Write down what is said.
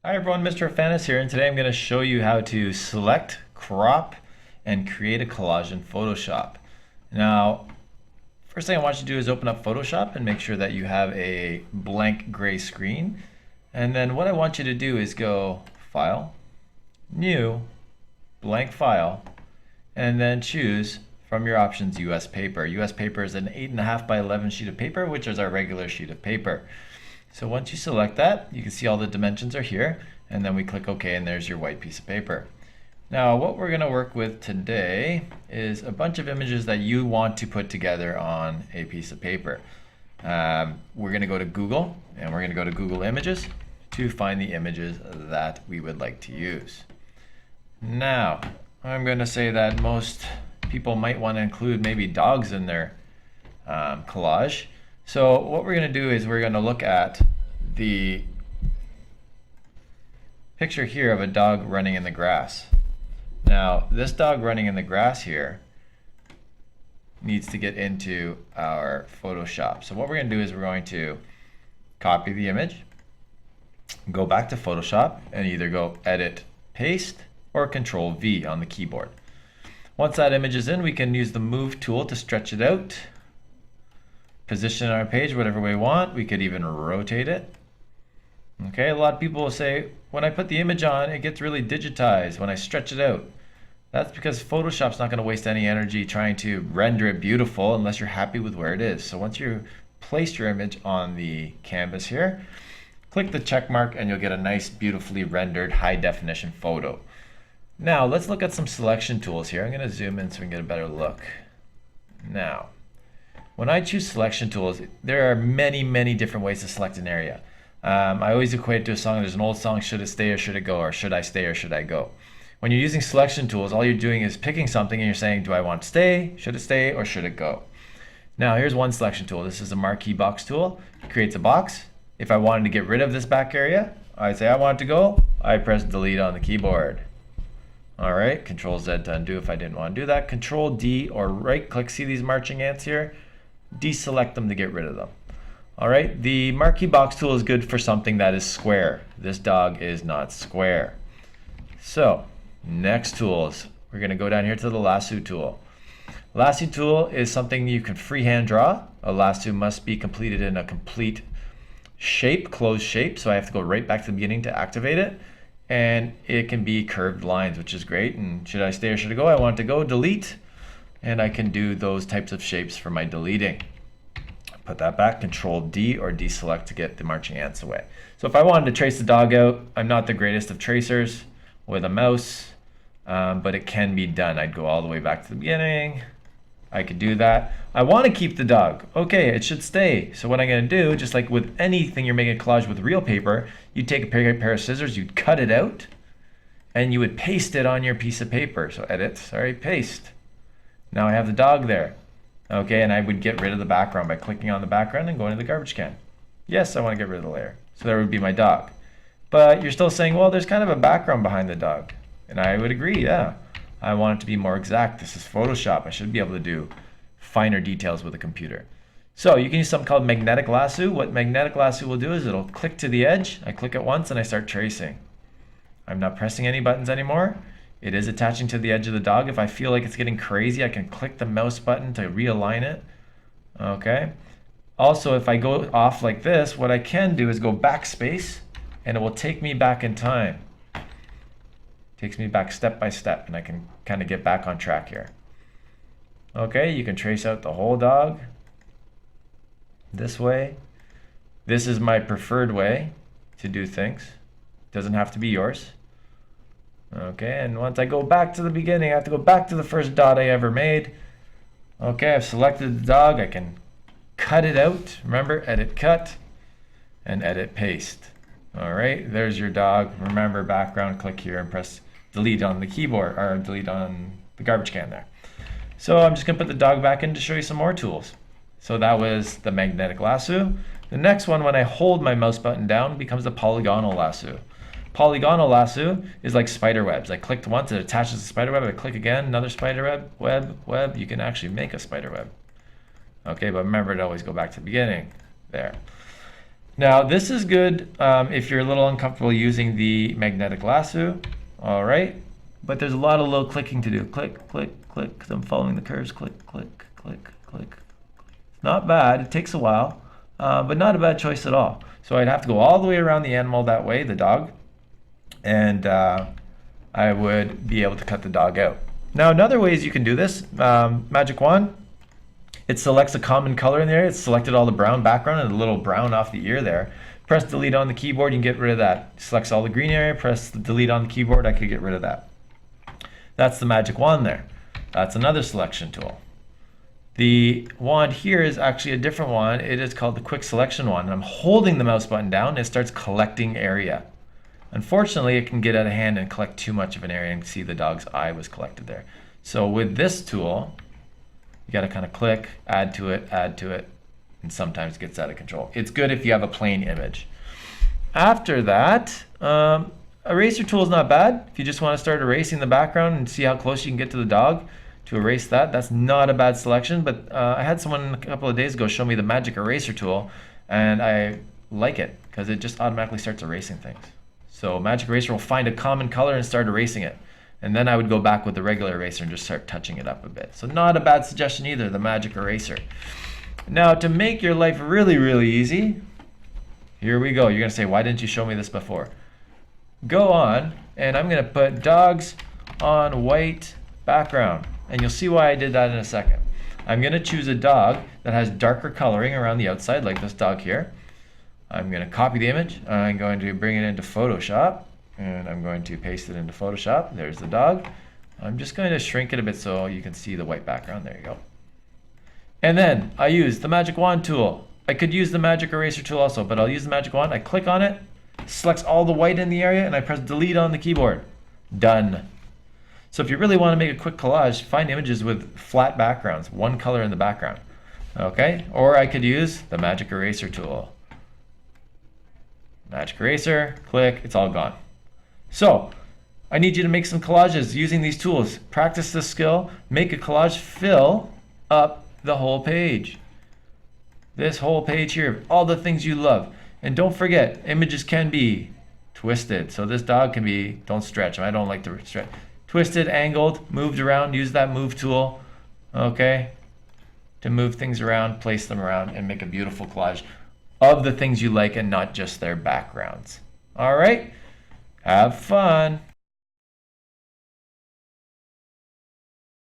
Hi everyone, Mr. Fanis here, and today I'm going to show you how to select, crop, and create a collage in Photoshop. Now, first thing I want you to do is open up Photoshop and make sure that you have a blank gray screen. And then what I want you to do is go File, New, Blank File, and then choose from your options US Paper. US Paper is an 8.5 by 11 sheet of paper, which is our regular sheet of paper. So once you select that, you can see all the dimensions are here, and then we click OK, and there's your white piece of paper. Now what we're going to work with today is a bunch of images that you want to put together on a piece of paper. We're going to go to Google, and we're going to go to Google Images to find the images that we would like to use. Now, I'm going to say that most people might want to include maybe dogs in their collage. So what we're going to do is we're going to look at the picture here of a dog running in the grass. Now, this dog running in the grass here needs to get into our Photoshop. So what we're going to do is we're going to copy the image, go back to Photoshop, and either go Edit, Paste, or Control V on the keyboard. Once that image is in, we can use the Move tool to stretch it out, position our page whatever way we want. We could even rotate it. Okay, a lot of people will say, when I put the image on, it gets really digitized when I stretch it out. That's because Photoshop's not going to waste any energy trying to render it beautiful unless you're happy with where it is. So once you place your image on the canvas here, click the check mark and you'll get a nice, beautifully rendered high definition photo. Now let's look at some selection tools here. I'm going to zoom in so we can get a better look. Now, when I choose selection tools, there are many different ways to select an area. I always equate it to a song. There's an old song, should it stay or should it go, or should I stay or should I go? When you're using selection tools, all you're doing is picking something and you're saying, do I want to stay, should it stay, or should it go? Now here's one selection tool. This is a Marquee Box Tool. It creates a box. If I wanted to get rid of this back area, I'd say I want it to go. I press delete on the keyboard. All right, Control Z to undo if I didn't want to do that. Control D or right click, see these marching ants here? Deselect them to get rid of them. All right, the Marquee Box Tool is good for something that is square. This dog is not square. So next tools, we're going to go down here to the Lasso tool. Lasso tool is something you can freehand draw. A lasso must be completed in a complete shape, closed shape. So I have to go right back to the beginning to activate it. And it can be curved lines, which is great. And should I stay or should I go? I want to go, delete. And I can do those types of shapes for my deleting. Put that back, Control D or deselect to get the marching ants away. So if I wanted to trace the dog out, I'm not the greatest of tracers with a mouse, but it can be done. I'd go all the way back to the beginning. I could do that. I want to keep the dog. Okay, it should stay. So what I'm going to do, just like with anything you're making a collage with real paper, you'd take a pair of scissors, you'd cut it out, and you would paste it on your piece of paper. So edit, sorry, paste. Now I have the dog there. Okay, and I would get rid of the background by clicking on the background and going to the garbage can. Yes, I want to get rid of the layer. So there would be my dog. But you're still saying, well, there's kind of a background behind the dog. And I would agree, yeah. I want it to be more exact. This is Photoshop. I should be able to do finer details with a computer. So you can use something called Magnetic Lasso. What Magnetic Lasso will do is it'll click to the edge. I click it once and I start tracing. I'm not pressing any buttons anymore. It is attaching to the edge of the dog. If I feel like it's getting crazy, I can click the mouse button to realign it. Okay. Also, if I go off like this, what I can do is go backspace and it will take me back in time. Takes me back step by step and I can kind of get back on track here. Okay, you can trace out the whole dog this way. This is my preferred way to do things. Doesn't have to be yours. Okay, and once I go back to the beginning, I have to go back to the first dot I ever made. Okay, I've selected the dog. I can cut it out. Remember, edit cut and edit paste. All right, there's your dog. Remember, background, click here and press delete on the keyboard or delete on the garbage can there. So I'm just gonna put the dog back in to show you some more tools. So that was the Magnetic Lasso. The next one, when I hold my mouse button down, becomes the Polygonal Lasso. Polygonal Lasso is like spider webs. I clicked once, it attaches a spider web. I click again, another spider web. You can actually make a spider web. Okay, but remember to always go back to the beginning there. Now this is good if you're a little uncomfortable using the magnetic lasso. All right, but there's a lot of little clicking to do. Click, click, click, because I'm following the curves. Click, click, click, click. It's not bad. It takes a while, but not a bad choice at all. So I'd have to go all the way around the animal that way, the dog, and I would be able to cut the dog out. Now another ways you can do this, magic wand, it selects a common color in there. It's selected all the brown background and the little brown off the ear there. Press delete on the keyboard, you can get rid of that. It selects all the green area, press the delete on the keyboard, I could get rid of that. That's the magic wand there. That's another selection tool. The wand here is actually a different wand. It is called the quick selection wand. And I'm holding the mouse button down, it starts collecting area. Unfortunately, it can get out of hand and collect too much of an area, and see the dog's eye was collected there. So with this tool, you got to kind of click, add to it, and sometimes it gets out of control. It's good if you have a plain image. After that, eraser tool is not bad. If you just want to start erasing the background and see how close you can get to the dog to erase that, that's not a bad selection. But I had someone a couple of days ago show me the magic eraser tool, and I like it because it just automatically starts erasing things. So magic eraser will find a common color and start erasing it. And then I would go back with the regular eraser and just start touching it up a bit. So not a bad suggestion either, the magic eraser. Now to make your life really, really easy, here we go. You're gonna say, why didn't you show me this before? Go on, and I'm gonna put dogs on white background. And you'll see why I did that in a second. I'm gonna choose a dog that has darker coloring around the outside, like this dog here. I'm gonna copy the image. I'm going to bring it into Photoshop. And I'm going to paste it into Photoshop. There's the dog. I'm just going to shrink it a bit so you can see the white background. There you go. And then I use the magic wand tool. I could use the magic eraser tool also, but I'll use the magic wand. I click on it, selects all the white in the area, and I press delete on the keyboard. Done. So if you really want to make a quick collage, find images with flat backgrounds, one color in the background. Okay? Or I could use the magic eraser tool. Magic eraser, click, it's all gone. So, I need you to make some collages using these tools. Practice this skill, make a collage, fill up the whole page. This whole page here, all the things you love. And don't forget, images can be twisted. So this dog can be, don't stretch, I don't like to stretch. Twisted, angled, moved around, use that move tool, okay? To move things around, place them around, and make a beautiful collage of the things you like and not just their backgrounds. All right? Have fun.